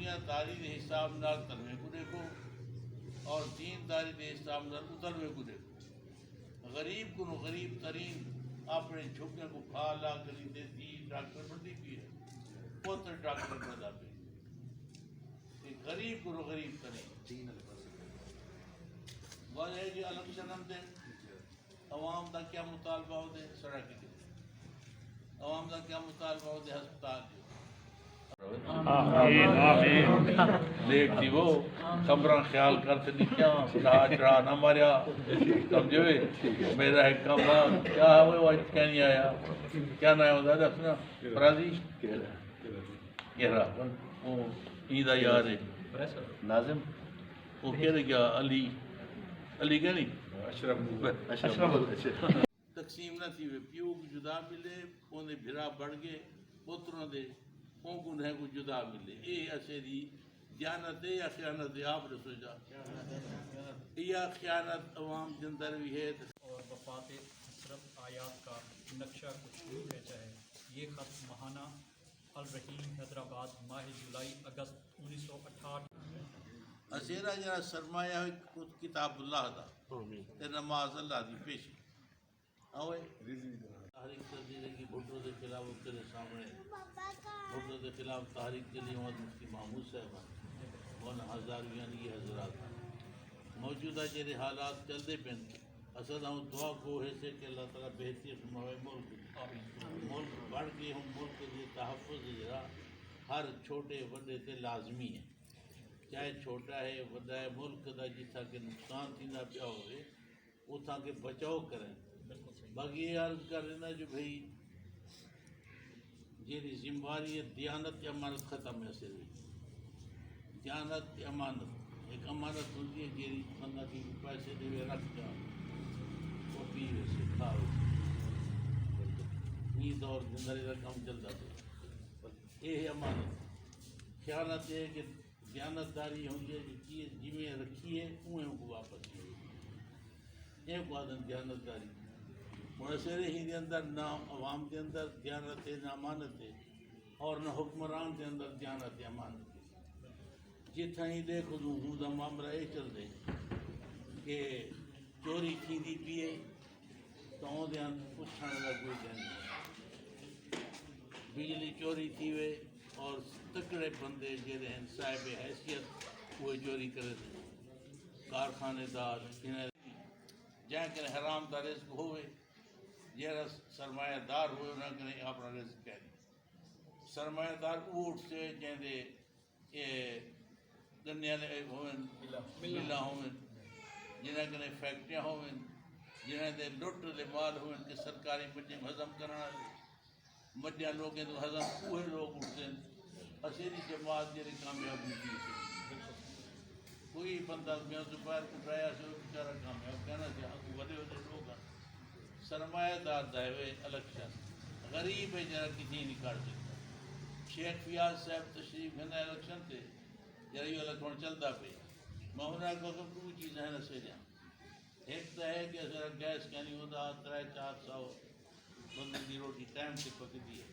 دنیا داری کے حساب نال تروے کو دیکھو اور دین داری کے حساب نال اتروے کو دیکھو غریب کو غریب ترین اپنے جھکنے کو کھا لا کری دے دی ڈاکٹر بڑھتی پی ہے پوتر ڈاکٹر بڑھتا پی غریب کو غریب ترین وہ ہے کہ الیکشن ہم دے عوام کا کیا مطالبہ ہو دے سڑک کے عوام کا کیا مطالبہ ہو دے ہسپتال کے آمین آمین دیکھ تھی وہ کمرہ خیال کرتے نہیں کیا چڑھا نہ ماریا سمجھوے میرا ایک کمرہ کیا ہوئے وہ کیا نہیں آیا کیا نہ ہوتا ہے رکھنا فرازی کہہ رہا وہ عیدہ یار ہے ناظم وہ کہہ رہے کیا علی کیا نہیں اشرف تقسیم نہ تھی پیو کو جدا ملے انہیں بھرا بڑھ گئے پوتروں دے ان کو نہ کو جدا ملے یہ اسیری دیانت ہے یا خیانت ہے آپ نے سوچا یا خیانت عوام کے اندر بھی ہے اور وفات اشرف آیات کا نقشہ کچھ یوں کہتا ہے یہ خط ماہانہ الرحیم حیدرآباد ماہ جولائی اگست 1968 اسیرا جرا سرمایہ کتاب اللہ دا تے نماز اللہ دی پیشی اوے تحریک تبدیلی کی بھٹو کے خلاف تیرے سامنے بھٹو کے خلاف تحریک کے لیے مفتی محمود صاحب مولانا ہزارویانی کی حضرات موجودہ جڑے حالات چلتے پین اصل ہم دعا کو ہے سے کہ اللہ تعالیٰ بہتری فرمائے ملک بڑھ کے ہم ملک کے لیے تحفظ جرا ہر چھوٹے وڈے تے لازمی ہے چاہے چھوٹا ہے وڈا ہے ملک کا جتھا کے نقصان تھیندا پیا ہوئے اتھا کے بچاؤ کریں باقی یہ عرض کر لینا جو بھئی جیری ذمہ داری ہے دیانت امانت ختم ہے سے دیانت امانت ایک امانت ہوتی ہے جیری بندہ کی پیسے دے ہوئے رکھ جا وہ پی ویسے کھا ویسے نیند اور زندگی کا کام چلتا تھا یہ ہے امانت خیانت ہے کہ دیانتداری ہوتی ہے کہ چیز جی میں رکھی ہے انہیں کو واپس کی ایک آدم دیانتداری منصر ہی کے اندر نہ عوام کے اندر دیانت ہے نہ امانت ہے اور نہ حکمران کے اندر دیانت ہے امانت ہے جتنا ہی دیکھو ہوں دا معاملہ یہ چل دے کہ چوری تھی دی پیے تو وہ پوچھنے کا کوئی نہیں بجلی چوری تھی وے اور تکڑے بندے جڑے ہیں صاحب حیثیت وہ چوری کرے تھے کارخانے دار جہاں کہ حرام دا رزق ہوئے جہاں سرمایہ دار ہوئے انہاں کہ اپنا رزق کہہ دی سرمایہ دار اوٹ سے جہاں دے گنے ہوئے ملا ہوئے جنہاں کہ فیکٹریاں ہوئے جنہاں دے لٹ دے مال ہوئے کہ سرکاری مجھے ہضم کرنا مجھے لوگیں تو ہضم ہوئے لوگ اٹھتے ہیں اسیری جماعت جیری کامیابی کی کوئی بندہ میں دوپہر اٹھایا سے بیچارہ کامیاب کہنا چاہا بڑے ہوتے لوگ سرمایہ دار دائوے الیکشن غریب ہے جرا کسی نہیں کر سکتا شیخ فیاض صاحب تشریف ہے نا الیکشن تھے جرا یہ الیکشن چلتا پہ مہونا کو دو چیزیں ہیں نسے جہاں ایک تو ہے کہ ذرا گیس کا نہیں ہوتا 300-400 بندے کی روٹی ٹائم سے پکتی ہے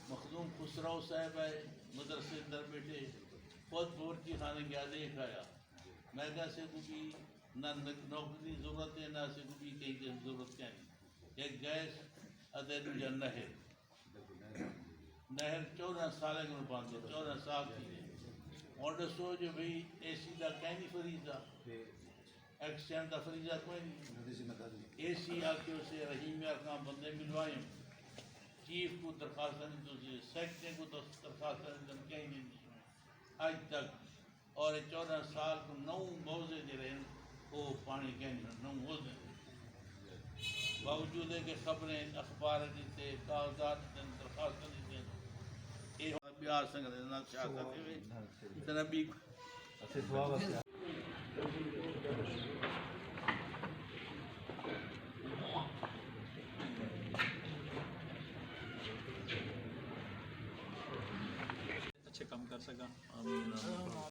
مخدوم خسرو صاحب ہے مدرسے اندر بیٹھے خود بورچی خانے کیا دیکھ آیا میں کیسے کو بھی نہ نوکری ضرورت ہے نہ سے کو بھی کہیں کی ضرورت کیا نہیں ایک گیس ادھر دوجہ نہر 14 سالے کو باندھے 14 سال تھی اور دسو جو بھئی اے سی دا کہیں نہیں فریضہ ایکسٹینڈ دا فریضہ کوئی نہیں اے سی آ کے اسے رحیم ارکان بندے ملوائیں چیف کو درخواست نہیں دوسرے سیکٹری کو درخواست نہیں کہیں نہیں آج تک اور 14 سال کو 9 موضے دے رہے ہیں وہ پانی کہیں نہیں 9 موضے باوجود ہے کہ خبریں اخبار دیتے کاغذات درخواست دیتے یہ بیار سنگ رہنا چاہتا تھے تنبی اچھے کام کر سکا